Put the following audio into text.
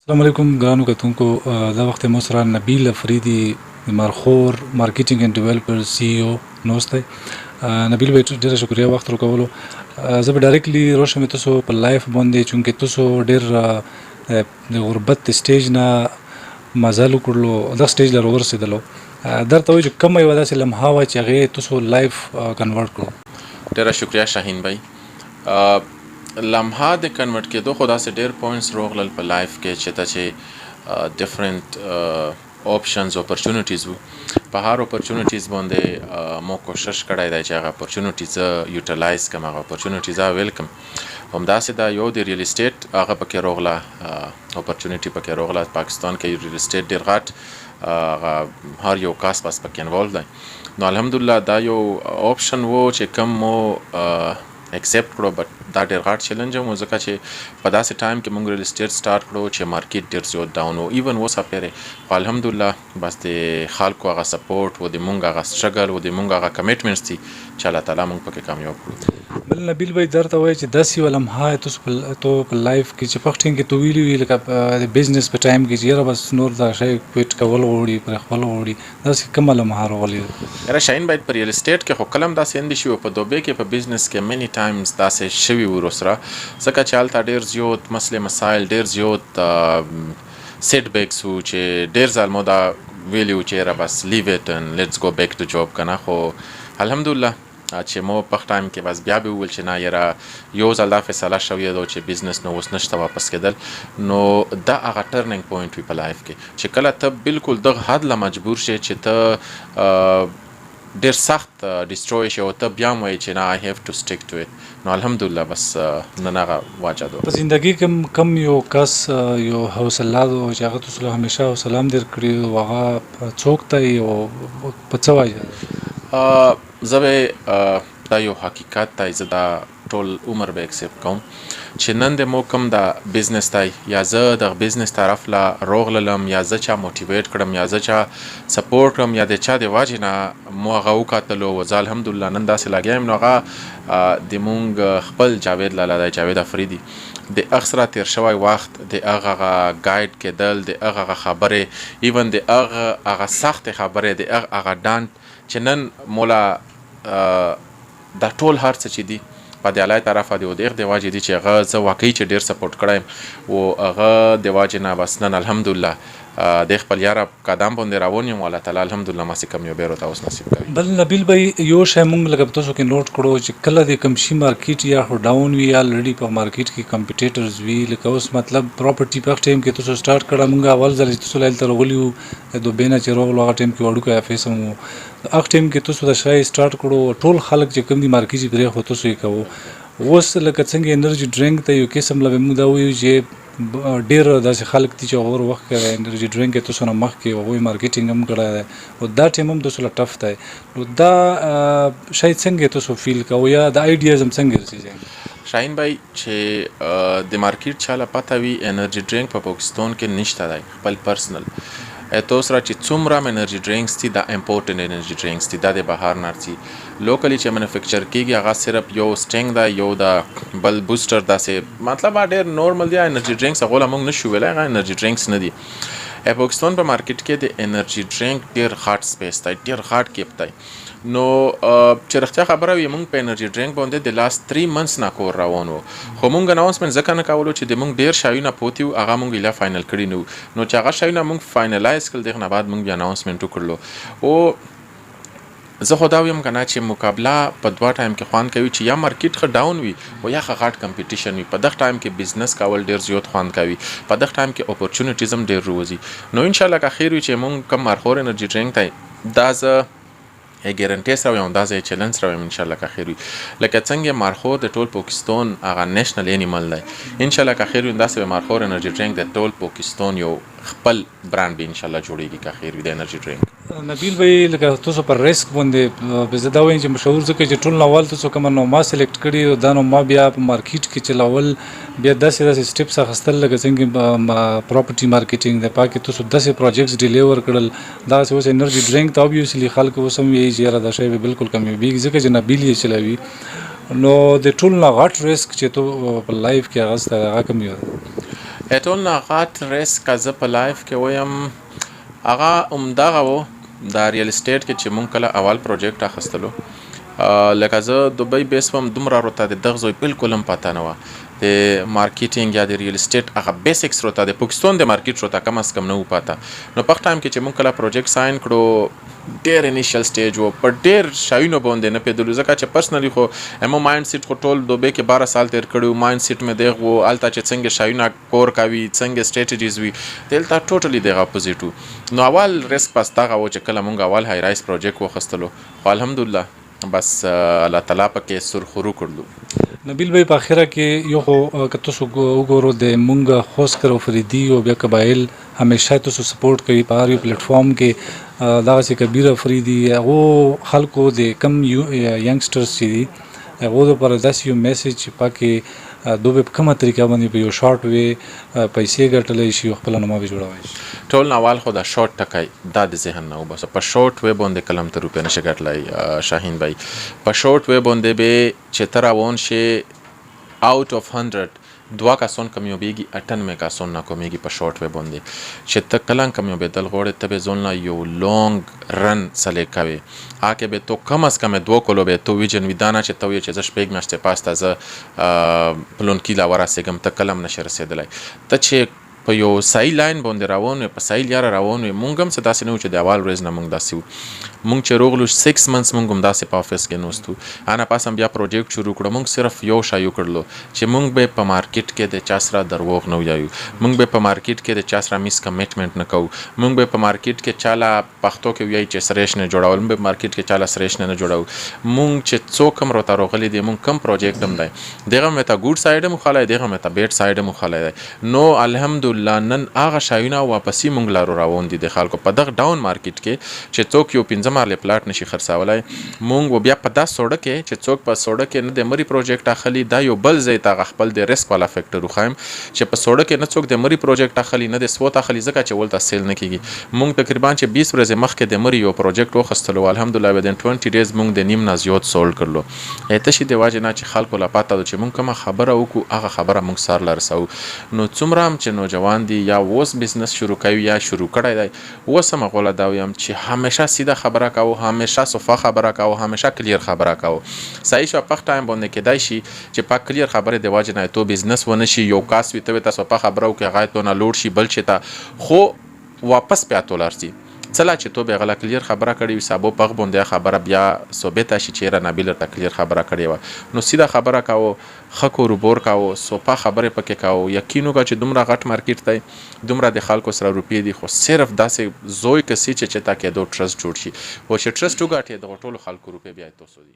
السلام علیکم ګرانو کتونکو دا وخت مو سره نبیل افریدي د مارخور مارکیټینګ اینڈ ډیولپر سی او نوست دی نبیل بھائی ډیره شکریا وخت ورکولو زه به ډایرکټلی روشم تاسو په لایف باندې چونکې تاسو ډیر د غربت سټیج نه مزل وکړلو دا سټیج لر ورسېدلو درته وایي چې کومه یوه داسې لمحه وه چې هغې تاسو لایف کنورټ کړو. ډیره شکریا شاهین بھائی. لمحه د کنورټ کېدو خو داسې ډېر پوینټس روغلل په لایف کې چې ته چې ډفرنٹ آپشنز اپرچونیټیز وو په هر اپرچونیټیز باندې مو کوشش کړی دی چې هغه اپرچونیټیز یوټیلایز کړم، هغه اپرچونیټیز ویل کړم. همداسې دا یو د ریل اسټیټ هغه پکې روغله اپرچونیټي پکې روغله. پاکستان کې ریل اسټیټ ډېر غټ هر یو کاس پس پکې انوالو دی. نو الحمدلله دا یو آپشن وو چې کم مو اکسپټ کړو، بټ دا ډېر غټ چیلنج و ځکه چې په داسې ټایم کې موږ ریل اسټیټ سټارټ کړو چې مارکیټ ډېر زیات ډاون و. ایون اوس پورې خو الحمدلله بس د خلکو هغه سپورټ و، د موږ هغه سټرګل و، د موږ هغه کمیټمنټس دي چې الله تعالی موږ پکې کامیاب کړو. بل نبیل بھائی درته وایي چې داسې یوه لمحه تاسو په لایف کې چې په ټینګ کې تو ویلي وي لکه د بزنس په ټایم کې چې یاره بس نور دا شی کویټ کول غواړي پرېښول غواړي، داسې کومه لمحه راغلې ده؟ یاره شاهین باید په ریل اسټیټ کې خو کله هم داسې اندې شوي، په دوبۍ کې په بزنس کې منی ټایمز داسې شوي وو ورسره، ځکه چې هلته ډېر زیات مسلې مسایل ډېر زیات سیټ بیکس وو چې ډېر ځل مو دا ویلي وو چې یاره بس لیو اټ اینډ لیټس گو بیک ټو جاب که نه. خو الحمدلله چې مو په ټایم کې بس بیا به وویل چې نه یاره یو ځل دا فیصله شوې ده چې بزنس نو اوس نشته واپس کېدل. نو دا هغه ټرننګ پوینټ وي په لایف کې چې کله ته بالکل دغه حد له مجبور شې چې ته ډېر سخت ډسټروی شي او ته بیا هم وایي چې نه آی هیو ټو سټیک ټو اټ. نو الحمدلله بس نن هغه واجه ده. په زندګي کې کم یو کس یو حوصله ده چې هغه تاسو له همیشه حوصله هم درکړي او هغه څوک دی او په څه وجه؟ زه به دا یو حقیقت دی، زه دا ټول عمر به اکسپټ کوم چې نن د مو کوم دا بزنس دی یا زه د بزنس طرف له روغللم یا زه چا موټیویټ کړم یا زه چا سپورټ کړم یا د چا د واجې نه مو هغه وکتلو و زه الحمدلله نن داسې لګیا یم. نو هغه د مونږ خپل جاوید لالا دی، جاوید افریدي، د هغه سره تیر شوی وخت، د هغه ګایډ کېدل، د هغه خبرې، ایون د هغه سختې خبرې، د هغه ډانټ چې نن مولا دا ټول هر څه چې دي په د الله طرفه دی او د هغه د واجې دي چې هغه زه واقعي چې ډېر سپورټ کړی یم او هغه د واجې نه بس نن الحمدلله د خپل یاره قدم باندې روان یم. الله تعالی الحمدلله ماسې کامیابي راته اوس نصیب کوي. بل نبیل بھائی یو شی مونږ لکه تاسو کې نوٹ کړو چې کله د کوم شي مارکیټ یا خو ډاون وي یا الریډي په مارکیټ کې کمپیټیټرز وي، لکه اوس مطلب پراپرټي په ټایم کې تاسو سټارټ کړه، مونږ اول ځل چې تاسو هلته راغلي وو د دوبۍ نه چې راغلو هغه ټایم کې وړوکی افیس هم وو، هغه ټایم کې تاسو دا شی سټارټ کړو، ټول خلک چې کوم دي مارکیټ چې پرېښود تاسو یې کوو. اوس لکه څنګه انرژي ډرینک ته یو قسم له موږ دا وایو چې ډېر داسې خلک دي چې هغه وخت کې د انرژي ډرینک یې تاسو نه مخکې هغوی مارکیټینګ هم کړی دی او دا ټایم هم تاسو له ټف دی. نو دا شی څنګه تاسو فیل کوئ یا د آیډیاز هم څنګه رسېږي؟ شاهین بھائی چې د مارکیټ چاله پته وي انرژي ډرینک په پاکستان کې نشته دی خپل پرسنل تو سره چې څومره هم انرژي ډرینکس دي دا امپورټنټ انرژي ډرینکس دي، دا د بهر نه راځي. لوکلی چې مینوفیکچر کېږي هغه صرف یو سټینګ دی، یو د بل بوسټر داسې مطلب ډېر نورمل دی. انرژي ډرینکس هغه له موږ نشو ویلی هغه انرژي ډرینکس نه دي. پاکستان په مارکیټ کې د انرژي ډرینک ډېر غټ سپیس دی، ډېر غټ کیپ دی. نو چې رښتیا خبره وي موږ په انرژي ډرینک باندې د لاست 3 منثس نه کور روان وو، خو موږ اناونسمنټ ځکه نه کولو چې د موږ ډېر شیونه پوتي وو هغه موږ ایله فاینل کړي نه وو. نو چې هغه شیونه موږ فاینلایز کړل دغه نه بعد موږ بیا اناونسمنټ وکړلو. او زه خو دا ویم که نه چې مقابله په دوه ټایم کې خوند کوي چې یا مارکیټ ښه ډاون وي او یا ښه غټ کمپیټیشن وي. په دغه ټایم کې بزنس کول ډېر زیات خوند کوي، په دغه ټایم کې اپورچونیټیز هم ډېر روزي. نو انشاءالله که خیر وي چې موږ کوم مارخور انرژي ډرینک دی دا زه ګارنټي سره وایم، دا زه چیلنج سره وایم انشاءالله که خیر وي. لکه څنګه مارخور د ټول پاکستان هغه نیشنل انیمل دی، انشاءالله که خیر وي داسې به مارخور انرژي ډرینک د ټول پاکستان یو خپل برانډ به انشاءالله جوړیږي که خیر وي د انرژي ډرینک. نبیل بھائی لکه تاسو پر ریسک باندې زه دا وایم چې مشهور ځکه چې ټول اول تاسو کومه نوما سلیکټ کړي او دا نوما بیا په مارکیټ کې چلاول بیا داسې سټیپس اخیستل لکه څنګه پراپرټي مارکیټینګ د پاکې تاسو داسې پروجیکټس ډیلیور کړل، داسې اوس انرژي ډرینک ته اوبویسلی خلک اوس هم یې چې یاره دا شی به بالکل کمیږي ځکه چې نبیل یې چلوي. نو د ټول نه غټ ریسک چې تو په لایف کې اخیستی هغه کوم یو؟ ټول نه غات ریسک از په لایف کې وایم هغه همدغه و دا ریل اسټیټ کې چې مونږ کله اول پروجیکټ اخیستلو لکه زه دوبۍ بیس وم دومره راته د دغه ځای بالکل هم پته نه وه د مارکیټینګ یا د ریل اسټیټ هغه بیسکس راته د پاکستان د مارکیټ راته کم از کم نه و پته نو په ټایم کې چې مونږ کله پروجیکټ ساين کړو ډېر انیشل سټیج و په ډېر شایونو باندې نه پیدلو ځکه چې پرسنلی خو امو مایند سیټ خو ټول دوبۍ کې 12 سال تیر کړو مایند سیټ مې دغه و الته چې څنګه شایونه کور کوي څنګه سټریټجیز وي دلته ټوټلی دغه اپوزیټ نو اول ریسک پس دغه و چې کله مونږ اول های رایس پروجیکټ وخستلو خو الحمدلله بس الله تعالی پکې سرخرو کړلو نبیل بھائی په اخره کې یو خو که تاسو وګورو د مونږ خوسکر او فریدي او بیا قبایل همیشه تاسو سپورټ کوي په هر یو پلیټ فارم کې دغه چې کبیر افریدي هغه خلکو د کم ینګسټرز چې دي هغه لپاره داسې یو میسج چې پکې دوی په کومه طریقه باندې په یو شارټ وی پیسې ګټلای شي خپل نوماوي جوړوي شي ټول اول خو دا شارټ ټکای دا د ذهن نه وبس په شارټ وی باندې کلم ته روپې نشه ګټلای شاهین بھائی په شارټ وی باندې به چې تر اون شي اوټ اف 100 دوا کسان کمیوبیږي 98 کسان ناکامیږي په شارټ وی باندې چې ته کلان کمیوبېدل غوړې ته به ځون یو لونګ رن سلیکه کوي هغه به تو کم از کم 2 کلو به تو ویژن ودانه چې تو یې چې ز شپږ میاشتې پاسته ز پلون کیلا ورسېګم ته کلم نشه رسېدلای ته چې په یو صحیح لاین باندې روان وي په صحیح لار روان وي مونږ هم څه داسې نه و چې د اول ورځ نه مونږ داسې و مونږ چې روغلو 6 منثس مونږ هم داسې په افس کې نوستو انا پاس هم بیا پروجیکټ شروع کړو مونږ صرف یو شای وکړلو چې مونږ به په مارکیټ کې د چا سره دروغ نه وایو مونږ به په مارکیټ کې د چا سره میس کمټمنټ نه کوو مونږ به په مارکیټ کې چاله پښتو کې وایي چې سریش نه جوړول مونږ به مارکیټ کې چاله سریش نه جوړو مونږ چې څوک هم راته راغلي دي مونږ کم پروجیکټ هم دی دغه مې ته ګډ سایډ مو خلای دغه مې ته بیډ سایډ مو خلای نو الحمدلله نن هغه شایونه واپسی مونږ لارو روان دي د خلکو په دغه ډاون مارکیټ کې چې څوک یو 15 مارلې پلاټ نشي خرڅولای مونږ بیا په داس سوړه کې چې څوک په سوړه کې نه د مری پروجیکټ اخلي دا یو بل ځای ته خپل د ریسک والا فیکټر وخایم چې په سوړه کې نه څوک د مری پروجیکټ اخلي نه د سوت اخلي ځکه چې ولته سیل نه کیږي مونږ تقریبا چې 20 ورځې مخکې د مری یو پروجیکټ وخستلو الحمدلله ودن 20 ډیز مونږ د نیم نه زیات سولډ کړلو اته شي د واجب نه چې خلکو لا پاته چې مونږ کومه خبره وکړو هغه خبره مونږ سر لرسو نو څومره چې نوجوان دي یا وس بزنس شروع کوي یا شروع کړی دی وسم غوړه دا ویم چې همیشه سیده خبره کوو همیشه صفه خبره کوو همیشه کلیر خبره کوو صحیح شو په ټایم باندې کېدای شي چې په کلیر خبره دی واجب نه تو بزنس ونه شي یو کاس وي ته تاسو په خبرو کې غایت نه لوړ شي بل شي ته خو واپس په $1 چلا چې تو به غلا کلیر خبره کړې حسابو پغ باندې خبره بیا ثابت شي چې را نبیل ته کلیر خبره کړې و نو سیده خبره کاوه خکو روبور کاوه سوپا خبره پکې کاوه یقینو کا چې دومره غټ مارکیټ دی دومره د خلکو سره روپې دي خو صرف داسې زوی کسي چې تا کې دوه ټرست جوړ شي او چې ټرست وګټي د ټولو خلکو روپې بیا تاسو دي